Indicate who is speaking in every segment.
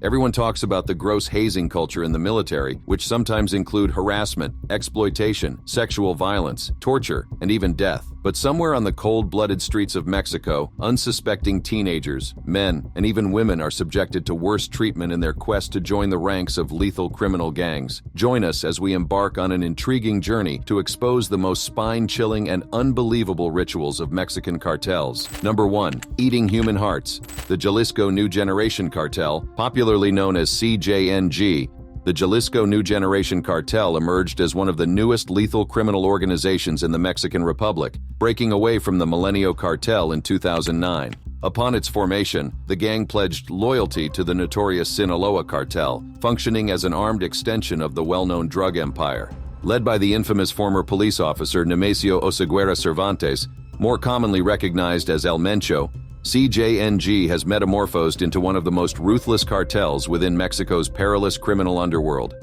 Speaker 1: Everyone talks about the gross hazing culture in the military, which sometimes include harassment, exploitation, sexual violence, torture, and even death. But somewhere on the cold-blooded streets of Mexico, unsuspecting teenagers, men, and even women are subjected to worse treatment in their quest to join the ranks of lethal criminal gangs. Join us as we embark on an intriguing journey to expose the most spine-chilling and unbelievable rituals of Mexican cartels. Number 1. Eating human hearts. The Jalisco New Generation cartel, popularly known as CJNG, the Jalisco New Generation cartel emerged as one of the newest lethal criminal organizations in the Mexican Republic, breaking away from the Milenio cartel in 2009. Upon its formation, the gang pledged loyalty to the notorious Sinaloa cartel, functioning as an armed extension of the well-known drug empire. Led by the infamous former police officer Nemesio Oseguera Cervantes, more commonly recognized as El Mencho, CJNG has metamorphosed into one of the most ruthless cartels within Mexico's perilous criminal underworld.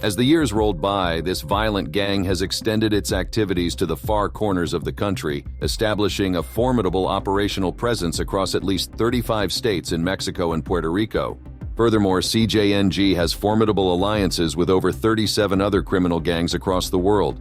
Speaker 1: As the years rolled by, this violent gang has extended its activities to the far corners of the country, establishing a formidable operational presence across at least 35 states in Mexico and Puerto Rico. Furthermore, CJNG has formidable alliances with over 37 other criminal gangs across the world.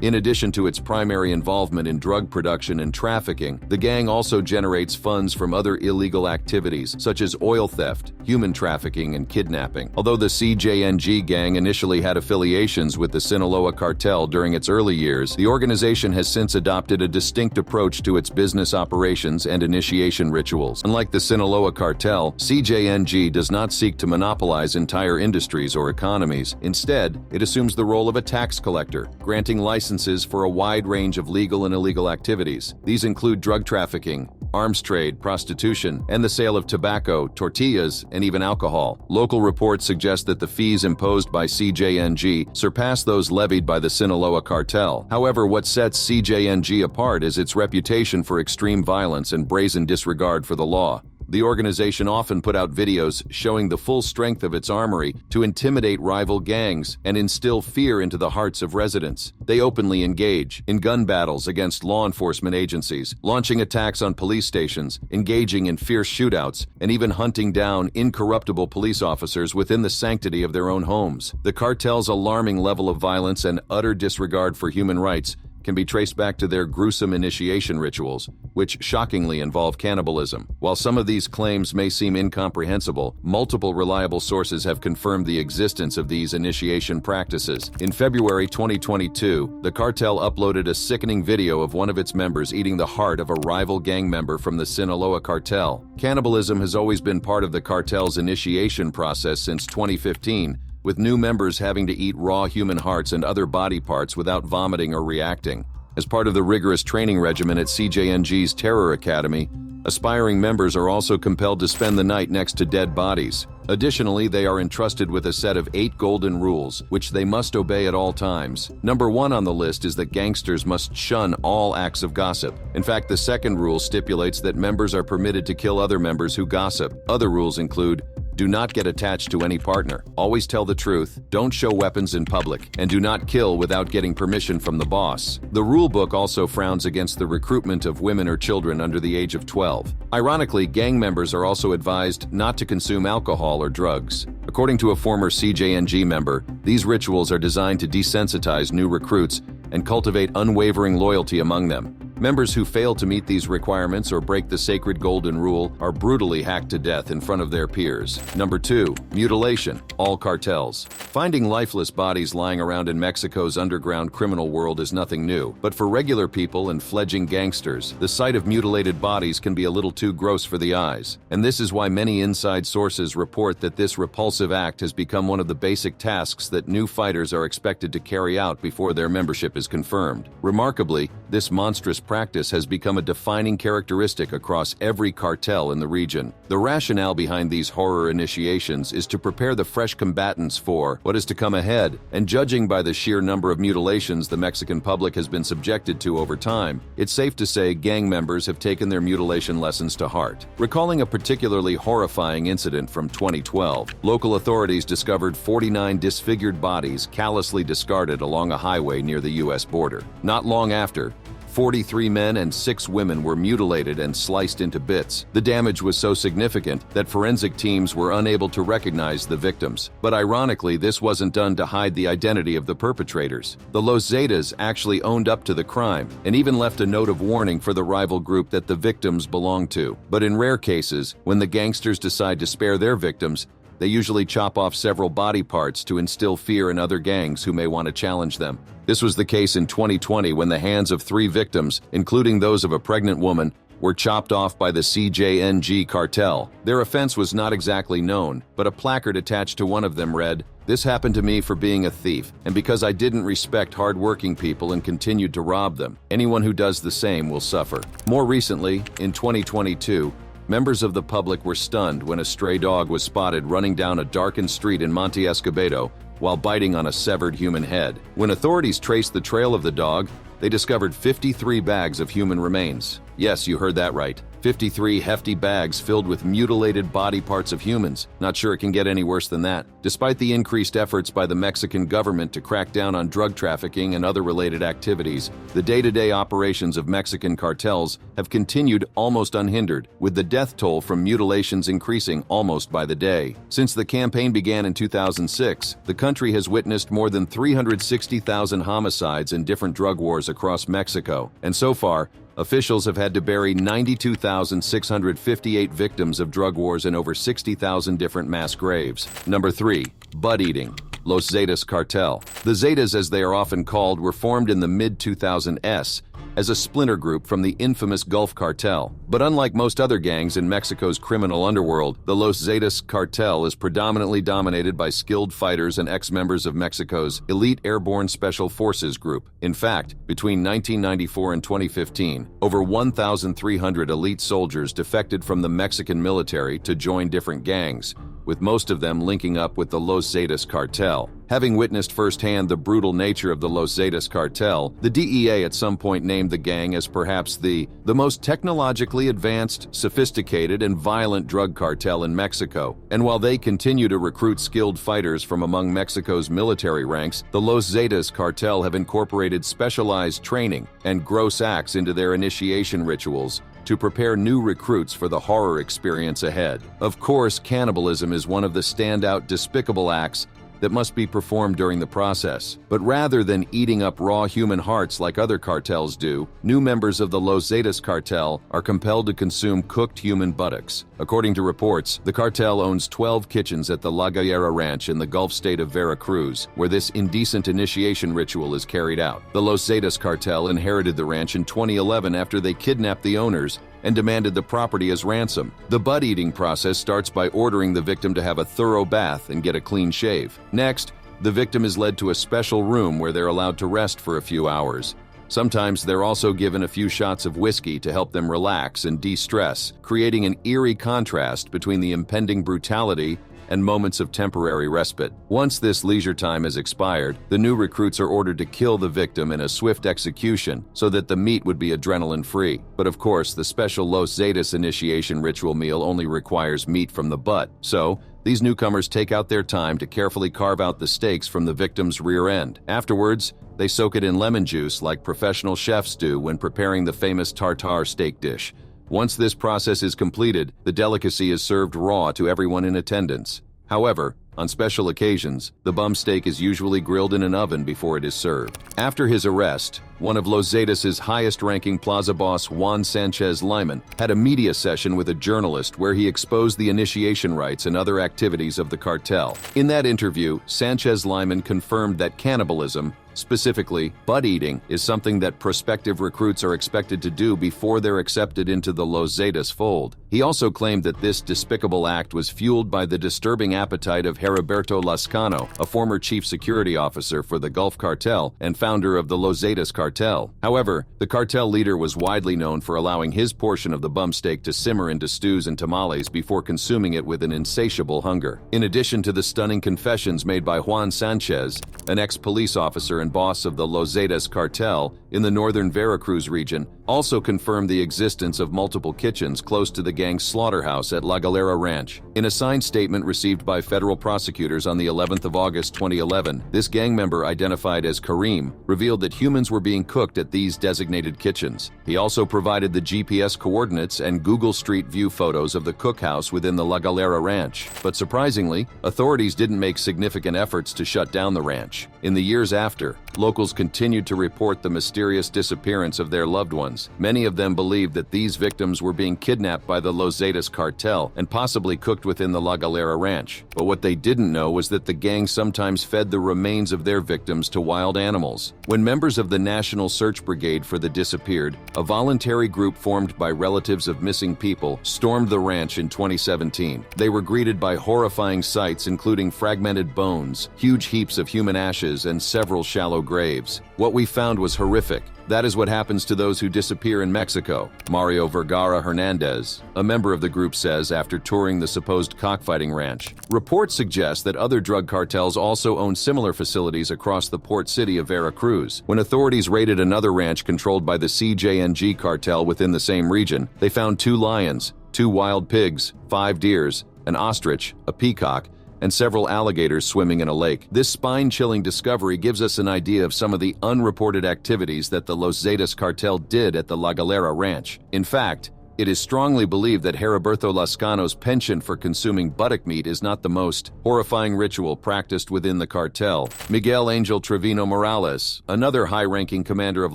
Speaker 1: In addition to its primary involvement in drug production and trafficking, the gang also generates funds from other illegal activities such as oil theft, human trafficking, and kidnapping. Although the CJNG gang initially had affiliations with the Sinaloa cartel during its early years, the organization has since adopted a distinct approach to its business operations and initiation rituals. Unlike the Sinaloa cartel, CJNG does not seek to monopolize entire industries or economies. Instead, it assumes the role of a tax collector, granting licenses for a wide range of legal and illegal activities. These include drug trafficking, arms trade, prostitution, and the sale of tobacco, tortillas, and even alcohol. Local reports suggest that the fees imposed by CJNG surpass those levied by the Sinaloa cartel. However, what sets CJNG apart is its reputation for extreme violence and brazen disregard for the law. The organization often put out videos showing the full strength of its armory to intimidate rival gangs and instill fear into the hearts of residents. They openly engage in gun battles against law enforcement agencies, launching attacks on police stations, engaging in fierce shootouts, and even hunting down incorruptible police officers within the sanctity of their own homes. The cartel's alarming level of violence and utter disregard for human rights can be traced back to their gruesome initiation rituals, which shockingly involve cannibalism. While some of these claims may seem incomprehensible, multiple reliable sources have confirmed the existence of these initiation practices. In February 2022, the cartel uploaded a sickening video of one of its members eating the heart of a rival gang member from the Sinaloa cartel. Cannibalism has always been part of the cartel's initiation process since 2015, with new members having to eat raw human hearts and other body parts without vomiting or reacting. As part of the rigorous training regimen at CJNG's Terror Academy, aspiring members are also compelled to spend the night next to dead bodies. Additionally, they are entrusted with a set of 8 golden rules, which they must obey at all times. Number 1 on the list is that gangsters must shun all acts of gossip. In fact, the second rule stipulates that members are permitted to kill other members who gossip. Other rules include: do not get attached to any partner. Always tell the truth. Don't show weapons in public. And do not kill without getting permission from the boss. The rule book also frowns against the recruitment of women or children under the age of 12. Ironically, gang members are also advised not to consume alcohol or drugs. According to a former CJNG member, these rituals are designed to desensitize new recruits and cultivate unwavering loyalty among them. Members who fail to meet these requirements or break the sacred golden rule are brutally hacked to death in front of their peers. Number 2. Mutilation. All cartels. Finding lifeless bodies lying around in Mexico's underground criminal world is nothing new, but for regular people and fledgling gangsters, the sight of mutilated bodies can be a little too gross for the eyes. And this is why many inside sources report that this repulsive act has become one of the basic tasks that new fighters are expected to carry out before their membership is confirmed. Remarkably, this monstrous practice has become a defining characteristic across every cartel in the region. The rationale behind these horror initiations is to prepare the fresh combatants for what is to come ahead, and judging by the sheer number of mutilations the Mexican public has been subjected to over time, it's safe to say gang members have taken their mutilation lessons to heart. Recalling a particularly horrifying incident from 2012, local authorities discovered 49 disfigured bodies callously discarded along a highway near the U.S. border. Not long after, 43 men and 6 women were mutilated and sliced into bits. The damage was so significant that forensic teams were unable to recognize the victims. But ironically, this wasn't done to hide the identity of the perpetrators. The Los Zetas actually owned up to the crime and even left a note of warning for the rival group that the victims belonged to. But in rare cases, when the gangsters decide to spare their victims, they usually chop off several body parts to instill fear in other gangs who may want to challenge them. This was the case in 2020 when the hands of 3 victims, including those of a pregnant woman, were chopped off by the CJNG cartel. Their offense was not exactly known, but a placard attached to one of them read, "This happened to me for being a thief, and because I didn't respect hard-working people and continued to rob them. Anyone who does the same will suffer." More recently, in 2022, members of the public were stunned when a stray dog was spotted running down a darkened street in Monte Escobedo while biting on a severed human head. When authorities traced the trail of the dog, they discovered 53 bags of human remains. Yes, you heard that right. 53 hefty bags filled with mutilated body parts of humans. Not sure it can get any worse than that. Despite the increased efforts by the Mexican government to crack down on drug trafficking and other related activities, the day-to-day operations of Mexican cartels have continued almost unhindered, with the death toll from mutilations increasing almost by the day. Since the campaign began in 2006, the country has witnessed more than 360,000 homicides and different drug wars across Mexico, and so far, officials have had to bury 92,658 victims of drug wars in over 60,000 different mass graves. Number 3. Butt eating. Los Zetas cartel. The Zetas, as they are often called, were formed in the mid-2000s as a splinter group from the infamous Gulf Cartel. But unlike most other gangs in Mexico's criminal underworld, the Los Zetas cartel is predominantly dominated by skilled fighters and ex-members of Mexico's elite airborne special forces group. In fact, between 1994 and 2015, over 1,300 elite soldiers defected from the Mexican military to join different gangs, with most of them linking up with the Los Zetas cartel. Having witnessed firsthand the brutal nature of the Los Zetas cartel, the DEA at some point named the gang as perhaps the most technologically advanced, sophisticated, and violent drug cartel in Mexico. And while they continue to recruit skilled fighters from among Mexico's military ranks, the Los Zetas cartel have incorporated specialized training and gross acts into their initiation rituals to prepare new recruits for the horror experience ahead. Of course, cannibalism is one of the standout despicable acts that must be performed during the process. But rather than eating up raw human hearts like other cartels do, new members of the Los Zetas cartel are compelled to consume cooked human buttocks. According to reports, the cartel owns 12 kitchens at the La Gallera Ranch in the Gulf state of Veracruz, where this indecent initiation ritual is carried out. The Los Zetas cartel inherited the ranch in 2011 after they kidnapped the owners and demanded the property as ransom. The butt-eating process starts by ordering the victim to have a thorough bath and get a clean shave. Next, the victim is led to a special room where they're allowed to rest for a few hours. Sometimes they're also given a few shots of whiskey to help them relax and de-stress, creating an eerie contrast between the impending brutality and moments of temporary respite. Once this leisure time has expired, the new recruits are ordered to kill the victim in a swift execution so that the meat would be adrenaline-free. But of course, the special Los Zetas initiation ritual meal only requires meat from the butt. So, these newcomers take out their time to carefully carve out the steaks from the victim's rear end. Afterwards, they soak it in lemon juice like professional chefs do when preparing the famous tartare steak dish. Once this process is completed, the delicacy is served raw to everyone in attendance. However, on special occasions, the bum steak is usually grilled in an oven before it is served. After his arrest, one of Los Zetas' highest-ranking plaza boss, Juan Sanchez Lyman, had a media session with a journalist where he exposed the initiation rites and other activities of the cartel. In that interview, Sanchez Lyman confirmed that cannibalism, specifically butt eating, is something that prospective recruits are expected to do before they're accepted into the Los Zetas fold. He also claimed that this despicable act was fueled by the disturbing appetite of Heriberto Lascano, a former chief security officer for the Gulf Cartel and founder of the Los Zetas cartel. However, the cartel leader was widely known for allowing his portion of the bum steak to simmer into stews and tamales before consuming it with an insatiable hunger. In addition to the stunning confessions made by Juan Sanchez, an ex-police officer and boss of the Los Zetas cartel in the northern Veracruz region, also confirmed the existence of multiple kitchens close to the gang's slaughterhouse at La Galera Ranch. In a signed statement received by federal prosecutors on the 11th of August 2011, this gang member, identified as Kareem, revealed that humans were being cooked at these designated kitchens. He also provided the GPS coordinates and Google Street View photos of the cookhouse within the La Galera Ranch. But surprisingly, authorities didn't make significant efforts to shut down the ranch. In the years after, locals continued to report the mysterious disappearance of their loved ones. Many of them believed that these victims were being kidnapped by the Los Zetas cartel and possibly cooked within the La Galera Ranch. But what they didn't know was that the gang sometimes fed the remains of their victims to wild animals. When members of the National Search Brigade for the Disappeared, a voluntary group formed by relatives of missing people, stormed the ranch in 2017. They were greeted by horrifying sights including fragmented bones, huge heaps of human ashes, and several shallow graves. What we found was horrific. That is what happens to those who disappear in Mexico, Mario Vergara Hernandez, a member of the group, says after touring the supposed cockfighting ranch. Reports suggest that other drug cartels also own similar facilities across the port city of Veracruz. When authorities raided another ranch controlled by the CJNG cartel within the same region, they found 2 lions, 2 wild pigs, 5 deers, an ostrich, a peacock, and several alligators swimming in a lake. This spine-chilling discovery gives us an idea of some of the unreported activities that the Los Zetas cartel did at the La Galera Ranch. In fact, it is strongly believed that Heriberto Lascano's penchant for consuming buttock meat is not the most horrifying ritual practiced within the cartel. Miguel Angel Trevino Morales, another high-ranking commander of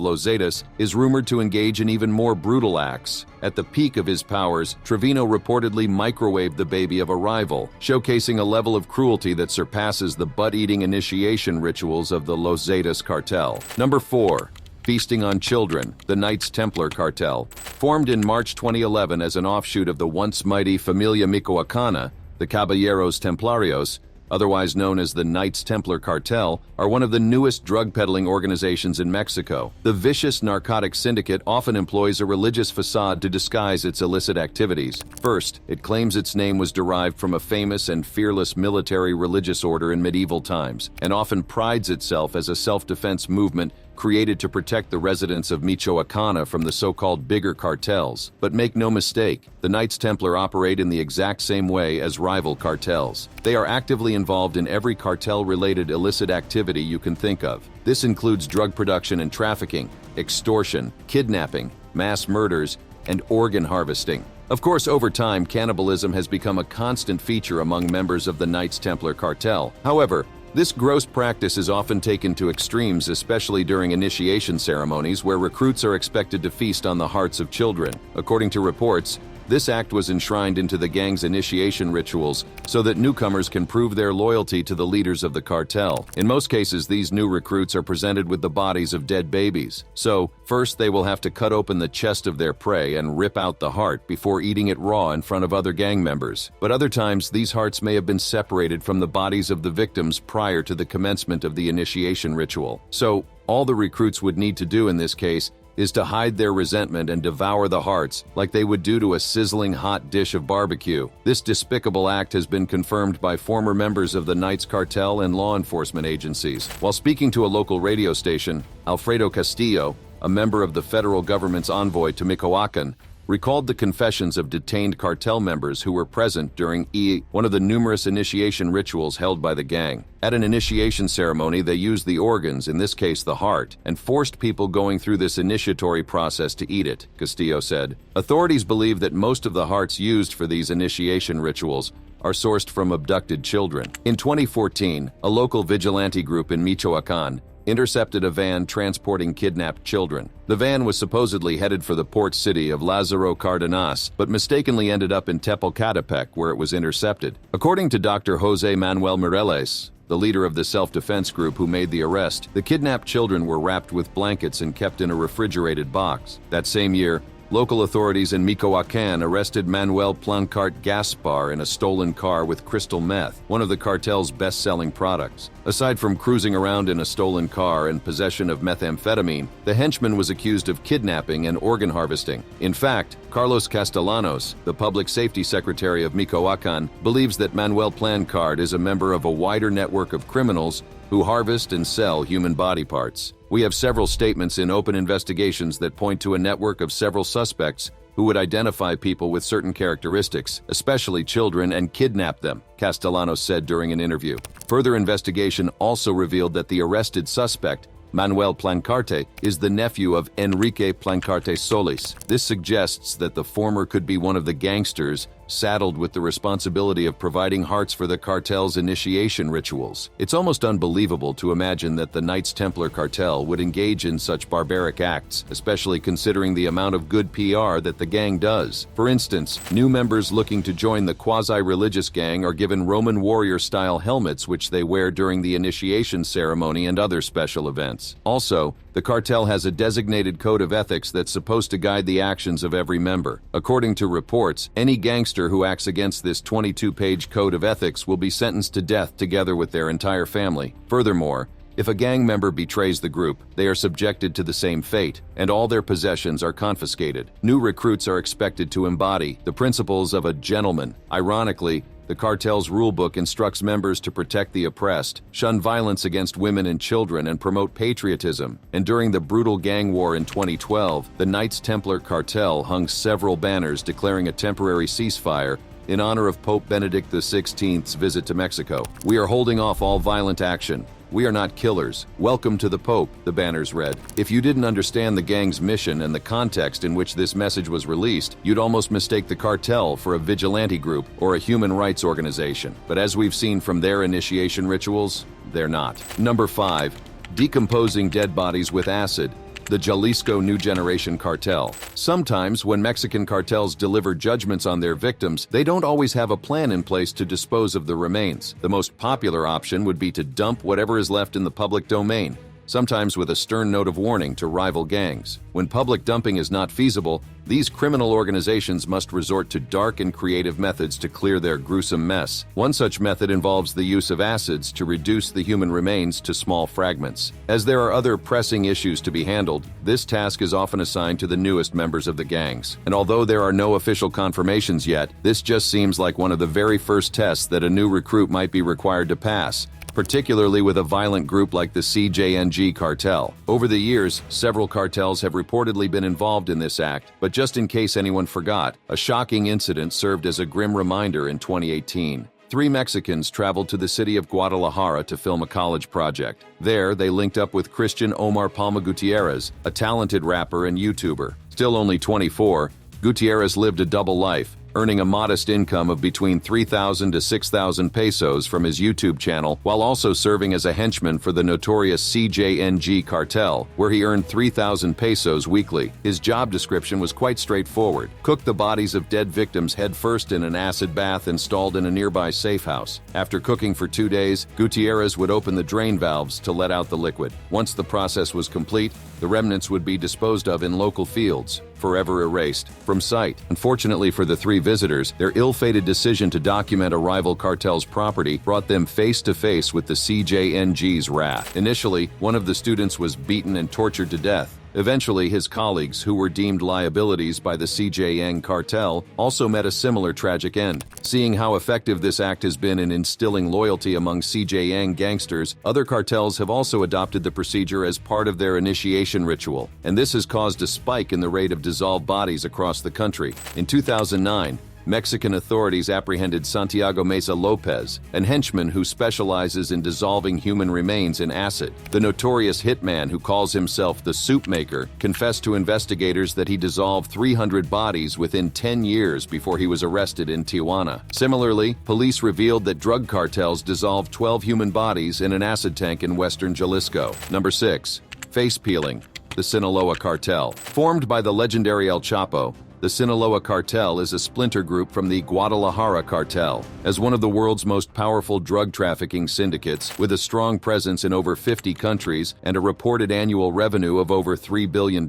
Speaker 1: Los Zetas, is rumored to engage in even more brutal acts. At the peak of his powers, Trevino reportedly microwaved the baby of a rival, showcasing a level of cruelty that surpasses the butt-eating initiation rituals of the Los Zetas cartel. Number 4. Feasting on Children, the Knights Templar cartel. Formed in March 2011 as an offshoot of the once mighty Familia Michoacana, the Caballeros Templarios, otherwise known as the Knights Templar cartel, are one of the newest drug peddling organizations in Mexico. The vicious narcotic syndicate often employs a religious facade to disguise its illicit activities. First, it claims its name was derived from a famous and fearless military religious order in medieval times, and often prides itself as a self-defense movement created to protect the residents of Michoacana from the so-called bigger cartels. But make no mistake, the Knights Templar operate in the exact same way as rival cartels. They are actively involved in every cartel-related illicit activity you can think of. This includes drug production and trafficking, extortion, kidnapping, mass murders, and organ harvesting. Of course, over time, cannibalism has become a constant feature among members of the Knights Templar cartel. However, this gross practice is often taken to extremes, especially during initiation ceremonies where recruits are expected to feast on the hearts of children. According to reports, this act was enshrined into the gang's initiation rituals so that newcomers can prove their loyalty to the leaders of the cartel. In most cases, these new recruits are presented with the bodies of dead babies. So, first they will have to cut open the chest of their prey and rip out the heart before eating it raw in front of other gang members. But other times, these hearts may have been separated from the bodies of the victims prior to the commencement of the initiation ritual. So, all the recruits would need to do in this case is to hide their resentment and devour the hearts like they would do to a sizzling hot dish of barbecue. This despicable act has been confirmed by former members of the Knights cartel and law enforcement agencies. While speaking to a local radio station, Alfredo Castillo, a member of the federal government's envoy to Michoacan, recalled the confessions of detained cartel members who were present during one of the numerous initiation rituals held by the gang. At an initiation ceremony, they used the organs, in this case the heart, and forced people going through this initiatory process to eat it, Castillo said. Authorities believe that most of the hearts used for these initiation rituals are sourced from abducted children. In 2014, a local vigilante group in Michoacan intercepted a van transporting kidnapped children. The van was supposedly headed for the port city of Lázaro Cárdenas, but mistakenly ended up in Tepalcatepec, where it was intercepted. According to Dr. Jose Manuel Mireles, the leader of the self-defense group who made the arrest, the kidnapped children were wrapped with blankets and kept in a refrigerated box. That same year, local authorities in Michoacán arrested Manuel Plancart Gaspar in a stolen car with crystal meth, one of the cartel's best-selling products. Aside from cruising around in a stolen car and possession of methamphetamine, the henchman was accused of kidnapping and organ harvesting. In fact, Carlos Castellanos, the public safety secretary of Michoacán, believes that Manuel Plancart is a member of a wider network of criminals who harvest and sell human body parts. We have several statements in open investigations that point to a network of several suspects who would identify people with certain characteristics, especially children, and kidnap them, Castellanos said during an interview. Further investigation also revealed that the arrested suspect, Manuel Plancarte, is the nephew of Enrique Plancarte Solis. This suggests that the former could be one of the gangsters saddled with the responsibility of providing hearts for the cartel's initiation rituals. It's almost unbelievable to imagine that the Knights Templar cartel would engage in such barbaric acts, especially considering the amount of good PR that the gang does. For instance, new members looking to join the quasi-religious gang are given Roman warrior-style helmets which they wear during the initiation ceremony and other special events. Also, the cartel has a designated code of ethics that's supposed to guide the actions of every member. According to reports, any gangster who acts against this 22-page code of ethics will be sentenced to death together with their entire family. Furthermore, if a gang member betrays the group, they are subjected to the same fate, and all their possessions are confiscated. New recruits are expected to embody the principles of a gentleman. Ironically, the cartel's rulebook instructs members to protect the oppressed, shun violence against women and children, and promote patriotism. And during the brutal gang war in 2012, the Knights Templar cartel hung several banners declaring a temporary ceasefire in honor of Pope Benedict XVI's visit to Mexico. "We are holding off all violent action. We are not killers. Welcome to the Pope," the banners read. If you didn't understand the gang's mission and the context in which this message was released, you'd almost mistake the cartel for a vigilante group or a human rights organization. But as we've seen from their initiation rituals, they're not. Number 5. Decomposing dead bodies with acid. The Jalisco New Generation cartel. Sometimes, when Mexican cartels deliver judgments on their victims, they don't always have a plan in place to dispose of the remains. The most popular option would be to dump whatever is left in the public domain, sometimes with a stern note of warning to rival gangs. When public dumping is not feasible, these criminal organizations must resort to dark and creative methods to clear their gruesome mess. One such method involves the use of acids to reduce the human remains to small fragments. As there are other pressing issues to be handled, this task is often assigned to the newest members of the gangs. And although there are no official confirmations yet, this just seems like one of the very first tests that a new recruit might be required to pass, particularly with a violent group like the CJNG cartel. Over the years, several cartels have reportedly been involved in this act, but just in case anyone forgot, a shocking incident served as a grim reminder in 2018. 3 Mexicans traveled to the city of Guadalajara to film a college project. There, they linked up with Christian Omar Palma Gutierrez, a talented rapper and YouTuber. Still only 24, Gutierrez lived a double life, earning a modest income of between 3,000 to 6,000 pesos from his YouTube channel, while also serving as a henchman for the notorious CJNG cartel, where he earned 3,000 pesos weekly. His job description was quite straightforward: cook the bodies of dead victims headfirst in an acid bath installed in a nearby safe house. After cooking for 2 days, Gutierrez would open the drain valves to let out the liquid. Once the process was complete, the remnants would be disposed of in local fields, forever erased from sight. Unfortunately for the 3 visitors, their ill-fated decision to document a rival cartel's property brought them face to face with the CJNG's wrath. Initially, one of the students was beaten and tortured to death. Eventually, his colleagues, who were deemed liabilities by the CJN cartel, also met a similar tragic end. Seeing how effective this act has been in instilling loyalty among CJN gangsters, other cartels have also adopted the procedure as part of their initiation ritual, and this has caused a spike in the rate of dissolved bodies across the country. In 2009, Mexican authorities apprehended Santiago Mesa Lopez, an henchman who specializes in dissolving human remains in acid. The notorious hitman, who calls himself the Soup Maker, confessed to investigators that he dissolved 300 bodies within 10 years before he was arrested in Tijuana. Similarly, police revealed that drug cartels dissolved 12 human bodies in an acid tank in western Jalisco. Number 6. Face peeling. The Sinaloa cartel. Formed by the legendary El Chapo, the Sinaloa cartel is a splinter group from the Guadalajara cartel. As one of the world's most powerful drug trafficking syndicates, with a strong presence in over 50 countries and a reported annual revenue of over $3 billion,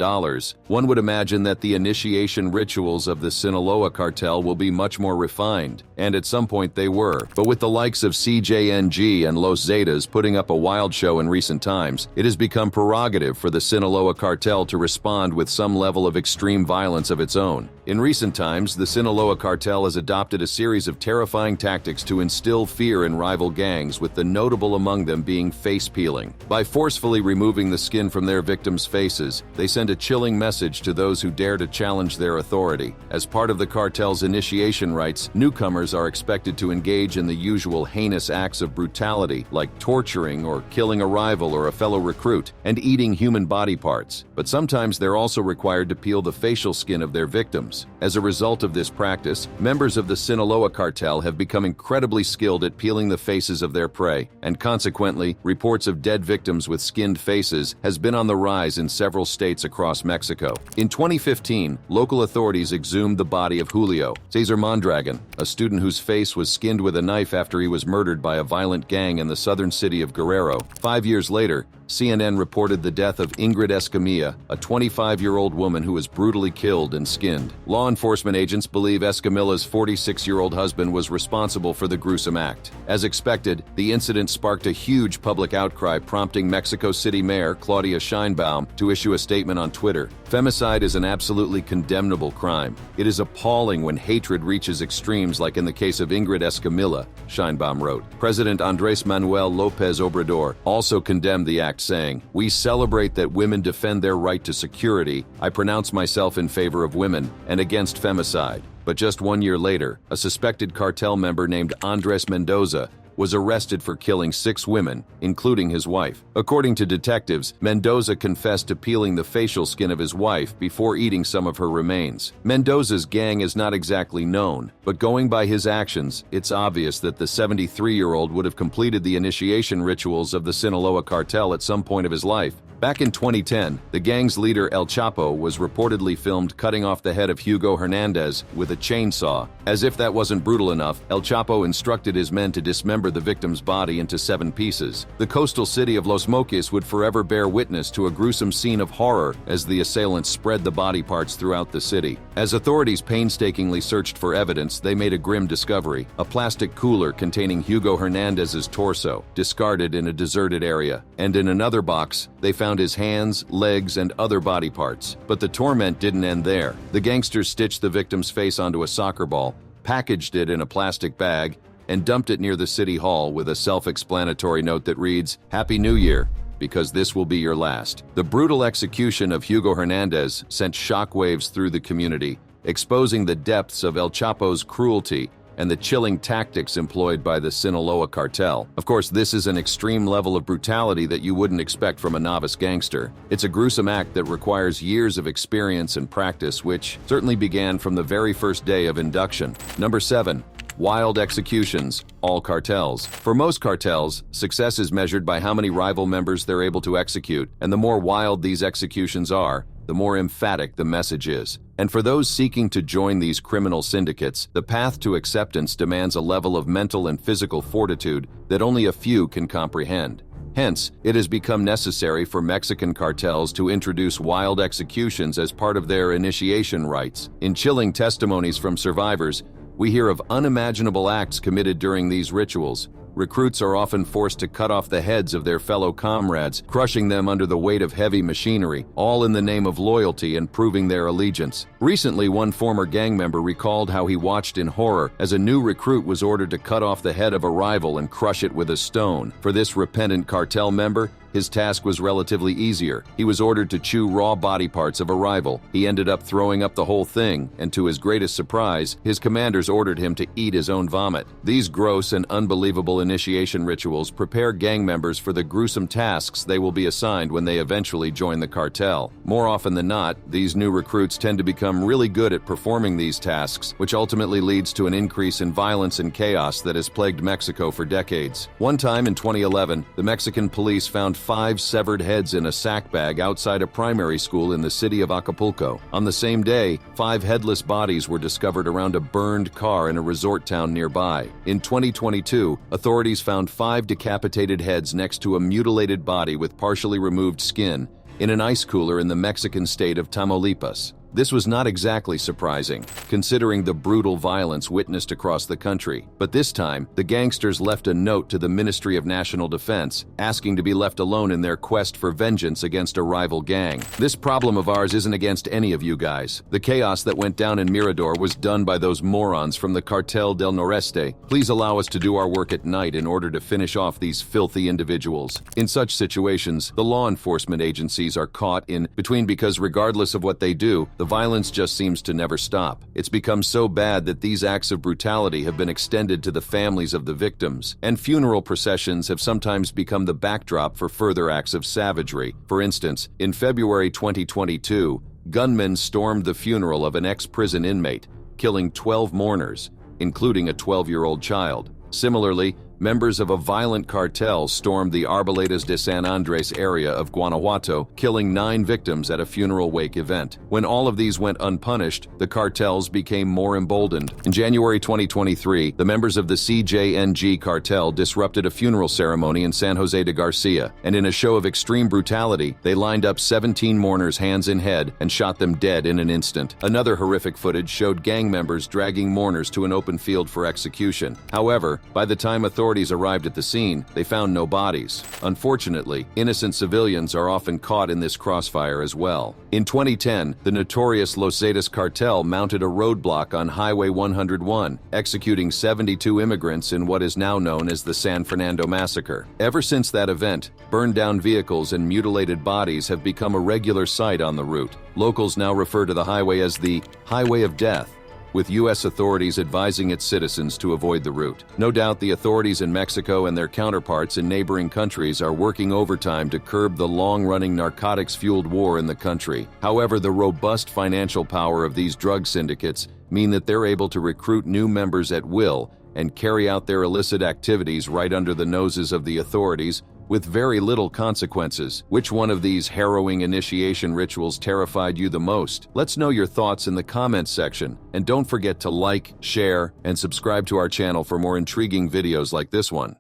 Speaker 1: one would imagine that the initiation rituals of the Sinaloa cartel will be much more refined, and at some point they were. But with the likes of CJNG and Los Zetas putting up a wild show in recent times, it has become prerogative for the Sinaloa cartel to respond with some level of extreme violence of its own. zone. In recent times, the Sinaloa cartel has adopted a series of terrifying tactics to instill fear in rival gangs, with the notable among them being face peeling. By forcefully removing the skin from their victims' faces, they send a chilling message to those who dare to challenge their authority. As part of the cartel's initiation rites, newcomers are expected to engage in the usual heinous acts of brutality, like torturing or killing a rival or a fellow recruit, and eating human body parts. But sometimes they're also required to peel the facial skin of their victims. As a result of this practice, members of the Sinaloa cartel have become incredibly skilled at peeling the faces of their prey, and consequently, reports of dead victims with skinned faces has been on the rise in several states across Mexico. In 2015, local authorities exhumed the body of Julio Cesar Mondragon, a student whose face was skinned with a knife after he was murdered by a violent gang in the southern city of Guerrero. 5 years later, CNN reported the death of Ingrid Escamilla, a 25-year-old woman who was brutally killed and skinned. Law enforcement agents believe Escamilla's 46-year-old husband was responsible for the gruesome act. As expected, the incident sparked a huge public outcry, prompting Mexico City Mayor Claudia Sheinbaum to issue a statement on Twitter. Femicide is an absolutely condemnable crime. It is appalling when hatred reaches extremes like in the case of Ingrid Escamilla, Sheinbaum wrote. President Andrés Manuel López Obrador also condemned the act, saying, "We celebrate that women defend their right to security. I pronounce myself in favor of women and against femicide." But just 1 year later, a suspected cartel member named Andres Mendoza was arrested for killing 6 women, including his wife. According to detectives, Mendoza confessed to peeling the facial skin of his wife before eating some of her remains. Mendoza's gang is not exactly known, but going by his actions, it's obvious that the 73-year-old would have completed the initiation rituals of the Sinaloa cartel at some point of his life. Back in 2010, the gang's leader El Chapo was reportedly filmed cutting off the head of Hugo Hernandez with a chainsaw. As if that wasn't brutal enough, El Chapo instructed his men to dismember the victim's body into 7 pieces. The coastal city of Los Mochis would forever bear witness to a gruesome scene of horror as the assailants spread the body parts throughout the city. As authorities painstakingly searched for evidence, they made a grim discovery: a plastic cooler containing Hugo Hernandez's torso, discarded in a deserted area. And in another box, they found his hands, legs, and other body parts. But the torment didn't end there. The gangsters stitched the victim's face onto a soccer ball, packaged it in a plastic bag, and dumped it near the city hall with a self-explanatory note that reads, "Happy New Year, because this will be your last." The brutal execution of Hugo Hernandez sent shockwaves through the community, exposing the depths of El Chapo's cruelty and the chilling tactics employed by the Sinaloa cartel. Of course, this is an extreme level of brutality that you wouldn't expect from a novice gangster. It's a gruesome act that requires years of experience and practice, which certainly began from the very first day of induction. Number 7. Wild executions, all cartels. For most cartels, success is measured by how many rival members they're able to execute, and the more wild these executions are, the more emphatic the message is. And for those seeking to join these criminal syndicates, the path to acceptance demands a level of mental and physical fortitude that only a few can comprehend. Hence, it has become necessary for Mexican cartels to introduce wild executions as part of their initiation rites. In chilling testimonies from survivors, we hear of unimaginable acts committed during these rituals. Recruits are often forced to cut off the heads of their fellow comrades, crushing them under the weight of heavy machinery, all in the name of loyalty and proving their allegiance. Recently, one former gang member recalled how he watched in horror as a new recruit was ordered to cut off the head of a rival and crush it with a stone. For this repentant cartel member, his task was relatively easier. He was ordered to chew raw body parts of a rival. He ended up throwing up the whole thing, and to his greatest surprise, his commanders ordered him to eat his own vomit. These gross and unbelievable initiation rituals prepare gang members for the gruesome tasks they will be assigned when they eventually join the cartel. More often than not, these new recruits tend to become really good at performing these tasks, which ultimately leads to an increase in violence and chaos that has plagued Mexico for decades. One time in 2011, the Mexican police found 5 severed heads in a sack bag outside a primary school in the city of Acapulco. On the same day, 5 headless bodies were discovered around a burned car in a resort town nearby. In 2022, authorities found 5 decapitated heads next to a mutilated body with partially removed skin in an ice cooler in the Mexican state of Tamaulipas. This was not exactly surprising, considering the brutal violence witnessed across the country. But this time, the gangsters left a note to the Ministry of National Defense, asking to be left alone in their quest for vengeance against a rival gang. This problem of ours isn't against any of you guys. The chaos that went down in Mirador was done by those morons from the Cartel del Noreste. Please allow us to do our work at night in order to finish off these filthy individuals. In such situations, the law enforcement agencies are caught in between because regardless of what they do, the violence just seems to never stop. It's become so bad that these acts of brutality have been extended to the families of the victims, and funeral processions have sometimes become the backdrop for further acts of savagery. For instance, in February 2022, gunmen stormed the funeral of an ex-prison inmate, killing 12 mourners, including a 12-year-old child. Similarly, members of a violent cartel stormed the Arbaledas de San Andres area of Guanajuato, killing 9 victims at a funeral wake event. When all of these went unpunished, the cartels became more emboldened. In January 2023, the members of the CJNG cartel disrupted a funeral ceremony in San Jose de Garcia, and in a show of extreme brutality, they lined up 17 mourners hands in head and shot them dead in an instant. Another horrific footage showed gang members dragging mourners to an open field for execution. However, by the time authorities arrived at the scene, they found no bodies. Unfortunately, innocent civilians are often caught in this crossfire as well. In 2010, the notorious Los Zetas cartel mounted a roadblock on Highway 101, executing 72 immigrants in what is now known as the San Fernando Massacre. Ever since that event, burned-down vehicles and mutilated bodies have become a regular sight on the route. Locals now refer to the highway as the Highway of Death, with U.S. authorities advising its citizens to avoid the route. No doubt the authorities in Mexico and their counterparts in neighboring countries are working overtime to curb the long-running narcotics-fueled war in the country. However, the robust financial power of these drug syndicates mean that they're able to recruit new members at will and carry out their illicit activities right under the noses of the authorities with very little consequences. Which one of these harrowing initiation rituals terrified you the most? Let's know your thoughts in the comments section, and don't forget to like, share, and subscribe to our channel for more intriguing videos like this one.